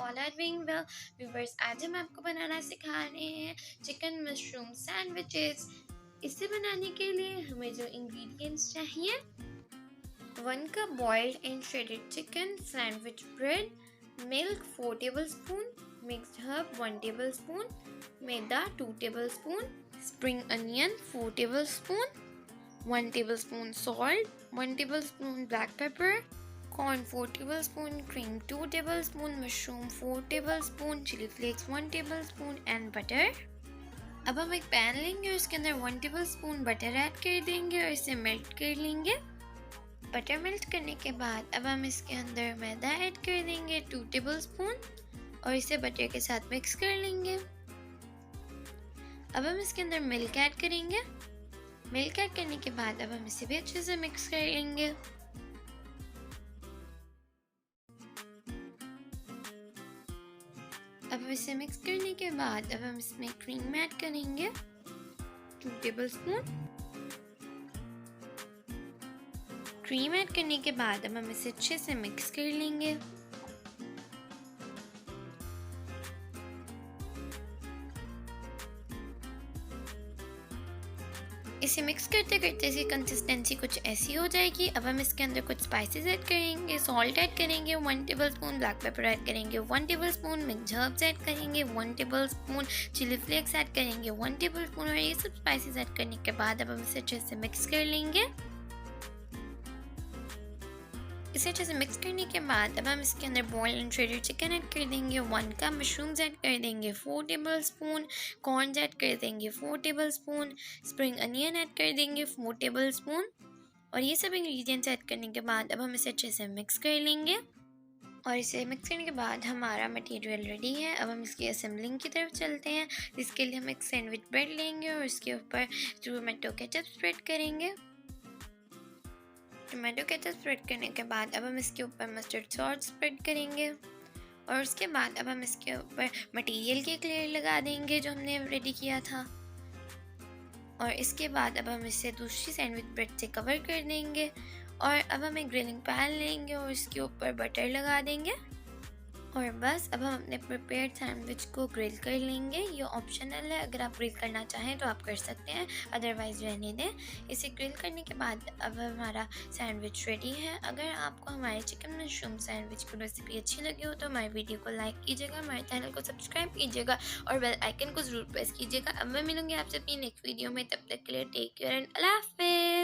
all are doing well. Viewers, आज हम आपको बनाना सिखा रहे हैं चिकन मशरूम सैंडविचेस। इसे बनाने के लिए हमें जो इंग्रेडिएंट्स चाहिए 1 cup boiled and shredded chicken, sandwich bread, milk 4 tablespoon, mixed herb 1 tablespoon, maida 2 tablespoon, spring onion 4 tablespoon, 1 tablespoon salt, 1 tablespoon black pepper, corn 4 tablespoon, cream 2 tablespoon, mushroom 4 tablespoon, chili flakes 1 tablespoon and butter। अब हम एक pan लेंगे और इसके अंदर 1 tablespoon butter add कर देंगे और इसे मेल्ट कर लेंगे। बटर मेल्ट करने के बाद अब हम इसके अंदर मैदा ऐड कर देंगे 2 tablespoon और इसे बटर के साथ मिक्स कर लेंगे। अब हम इसके अंदर मिल्क ऐड करेंगे। मिल्क ऐड करने के बाद अब हम इसे भी अच्छे से मिक्स कर लेंगे। अब इसे मिक्स करने के बाद अब हम इसमें क्रीम ऐड करेंगे 2 tablespoon। क्रीम ऐड करने के बाद अब हम इसे अच्छे से मिक्स कर लेंगे। इसे मिक्स करते करते इसकी कंसिस्टेंसी कुछ ऐसी हो जाएगी। अब हम इसके अंदर कुछ स्पाइसेस ऐड करेंगे। सॉल्ट ऐड करेंगे 1 tablespoon, ब्लैक पेपर ऐड करेंगे 1 tablespoon, मिक्स्ड हर्ब्स ऐड करेंगे 1 tablespoon, चिली फ्लेक्स ऐड करेंगे 1 tablespoon और ये सब स्पाइसेस ऐड करने के बाद अब हम इसे अच्छे से मिक्स कर लेंगे। इसे अच्छे से मिक्स करने के बाद अब हम इसके अंदर boiled and shredded chicken add कर देंगे 1 कप, मशरूम्स ऐड कर देंगे 4 tablespoon, कॉर्न्स ऐड कर देंगे 4 tablespoon, स्प्रिंग अनियन ऐड कर देंगे 4 tablespoon और ये सब इंग्रेडिएंट्स ऐड करने के बाद अब हम इसे अच्छे से मिक्स कर लेंगे। और इसे मिक्स करने के बाद हमारा मटेरियल रेडी है। अब हम इसकी असेंबलिंग की तरफ चलते हैं। इसके लिए हम एक सैंडविच ब्रेड लेंगे और इसके ऊपर टोमेटो केचप स्प्रेड करेंगे। टोमेटो केचप स्प्रेड करने के बाद अब हम इसके ऊपर मस्टर्ड सॉस स्प्रेड करेंगे और उसके बाद अब हम इसके ऊपर मटेरियल की एक लेयर लगा देंगे जो हमने रेडी किया था और इसके बाद अब हम इसे दूसरी सैंडविच ब्रेड से कवर कर देंगे और अब हम एक ग्रिलिंग पैन लेंगे और इसके ऊपर बटर लगा देंगे और बस अब हम अपने प्रिपेयर्ड सैंडविच को ग्रिल कर लेंगे। ये ऑप्शनल है, अगर आप ग्रिल करना चाहें तो आप कर सकते हैं, अदरवाइज़ रहने दें। इसे ग्रिल करने के बाद अब हमारा सैंडविच रेडी है। अगर आपको हमारे चिकन मशरूम सैंडविच की रेसिपी अच्छी लगी हो तो हमारे वीडियो को लाइक कीजिएगा, हमारे चैनल को सब्सक्राइब कीजिएगा और बेल आइकन को ज़रूर प्रेस कीजिएगा। अब मैं मिलूँगी आपसे अपनी नेक्स्ट वीडियो में, तब तक के लिए टेक केयर एंड अल्लाह हाफ़िज़।